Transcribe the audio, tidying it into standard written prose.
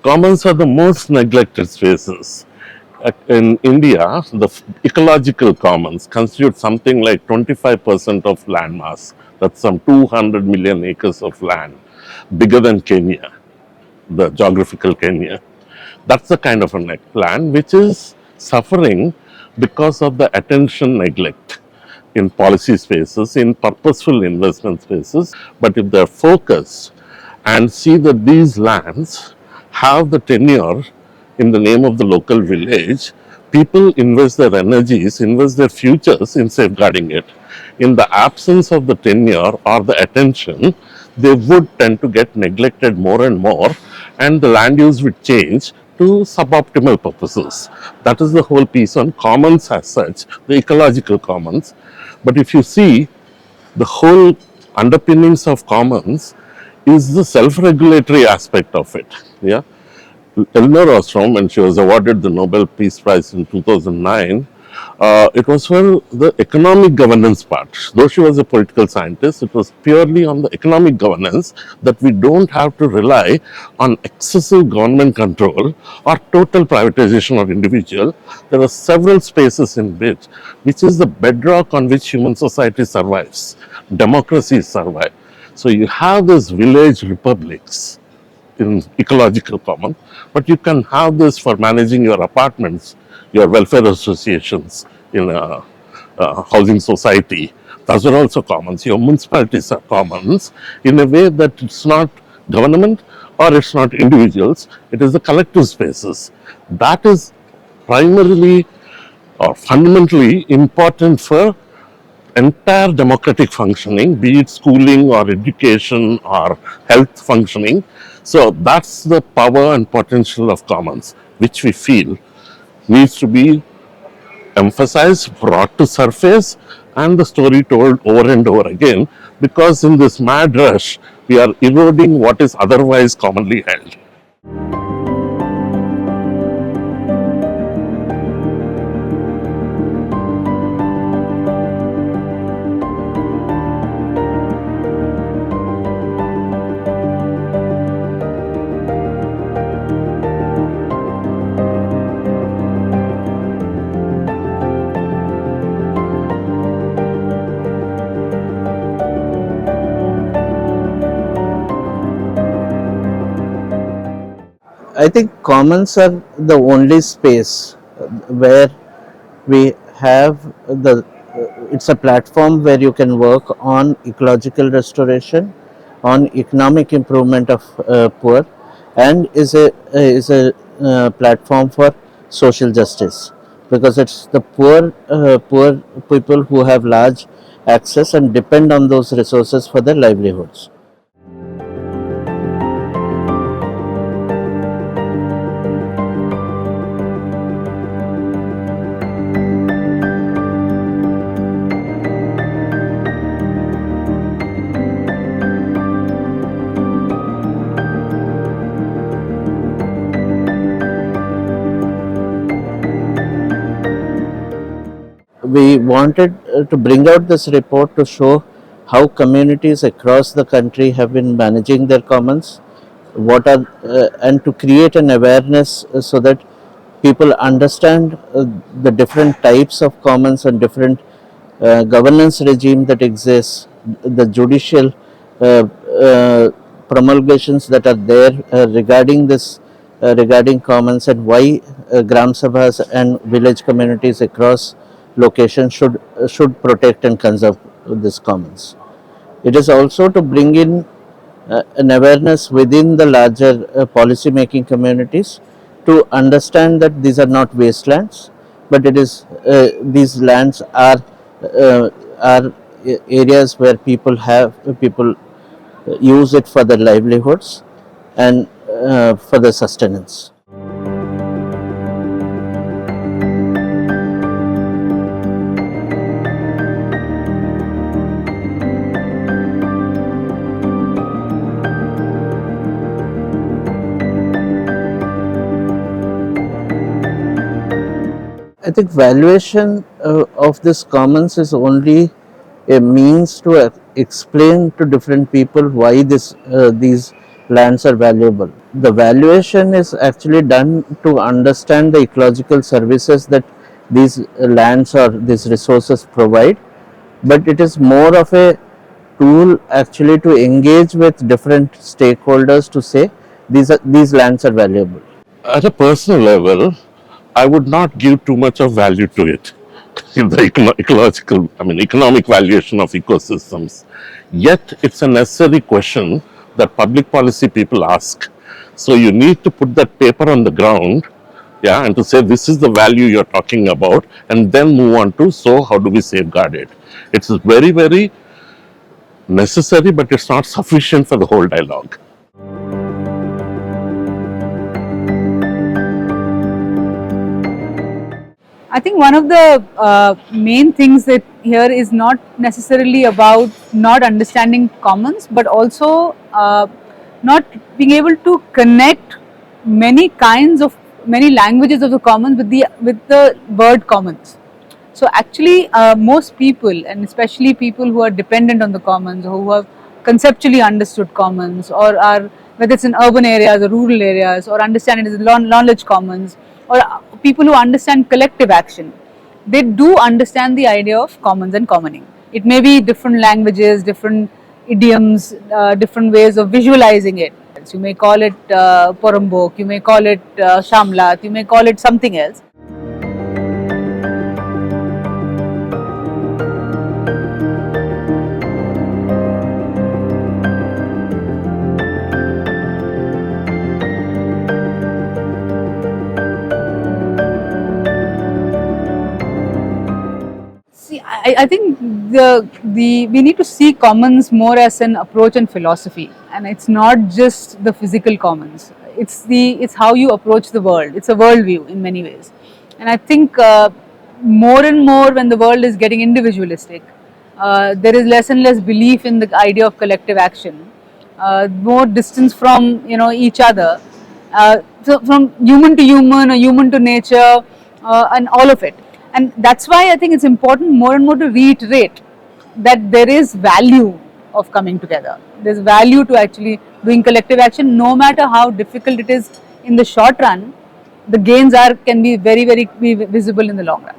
Commons are the most neglected spaces. In India, the ecological commons constitute something like 25% of land mass. That's some 200 million acres of land, bigger than Kenya, the geographical Kenya. That's the kind of a land which is suffering because of the attention neglect in policy spaces, in purposeful investment spaces. But if they're focused and see that these lands have the tenure in the name of the local village, people invest their energies, invest their futures in safeguarding it. In the absence of the tenure or the attention, they would tend to get neglected more and more, and the land use would change to suboptimal purposes. That is the whole piece on commons as such, the ecological commons. But if you see, the whole underpinnings of commons is the self-regulatory aspect of it. Yeah, Eleanor Ostrom, when she was awarded the Nobel Peace Prize in 2009, it was for the economic governance part. Though she was a political scientist, it was purely on the economic governance, that we don't have to rely on excessive government control or total privatization of individual. There are several spaces in which is the bedrock on which human society survives, democracy survive. So you have these village republics in ecological common, but you can have this for managing your apartments, your welfare associations in a housing society. Those are also commons. Your municipalities are commons in a way that it's not government or it's not individuals, it is the collective spaces. That is primarily or fundamentally important for entire democratic functioning, be it schooling or education or health functioning. So that's the power and potential of commons, which we feel needs to be emphasized, brought to surface, and the story told over and over again, because in this mad rush, we are eroding what is otherwise commonly held. I think commons are the only space where we have it's a platform where you can work on ecological restoration, on economic improvement of poor, and is a platform for social justice, because it's the poor people who have large access and depend on those resources for their livelihoods. We wanted to bring out this report to show how communities across the country have been managing their commons, and to create an awareness so that people understand the different types of commons and different governance regime that exists, the judicial promulgations that are there regarding commons, and why gram sabhas and village communities across locations should protect and conserve these commons. It is also to bring in an awareness within the larger policy making communities to understand that these are not wastelands, but it is these lands are areas where people use it for their livelihoods and for their sustenance. I think valuation of this commons is only a means to explain to different people why these lands are valuable. the valuation is actually done to understand the ecological services that these lands or these resources provide, but it is more of a tool actually to engage with different stakeholders to say these lands are valuable. At a personal level, I would not give too much of value to it. The ecological, economic valuation of ecosystems. Yet, it's a necessary question that public policy people ask. So you need to put that paper on the ground, yeah, and to say this is the value you're talking about, and then move on to so how do we safeguard it. It's very, very necessary, but it's not sufficient for the whole dialogue. I think one of the main things that here is not necessarily about not understanding commons, but also not being able to connect many languages of the commons with the word commons. So actually, most people, and especially people who are dependent on the commons, who have conceptually understood commons, or are, whether it's in urban areas or rural areas, or understand it as knowledge commons, or people who understand collective action, they do understand the idea of commons and commoning. It may be different languages, different idioms, different ways of visualizing it. You may call it Porambok, you may call it Shamlat, you may call it something else. See, I think we need to see commons more as an approach and philosophy, and it's not just the physical commons. It's how you approach the world. It's a worldview in many ways, and I think more and more when the world is getting individualistic, there is less and less belief in the idea of collective action, more distance from each other, so from human to human or human to nature, and all of it. And that's why I think it's important more and more to reiterate that there is value of coming together. There's value to actually doing collective action, no matter how difficult it is in the short run. The gains can be very, very visible in the long run.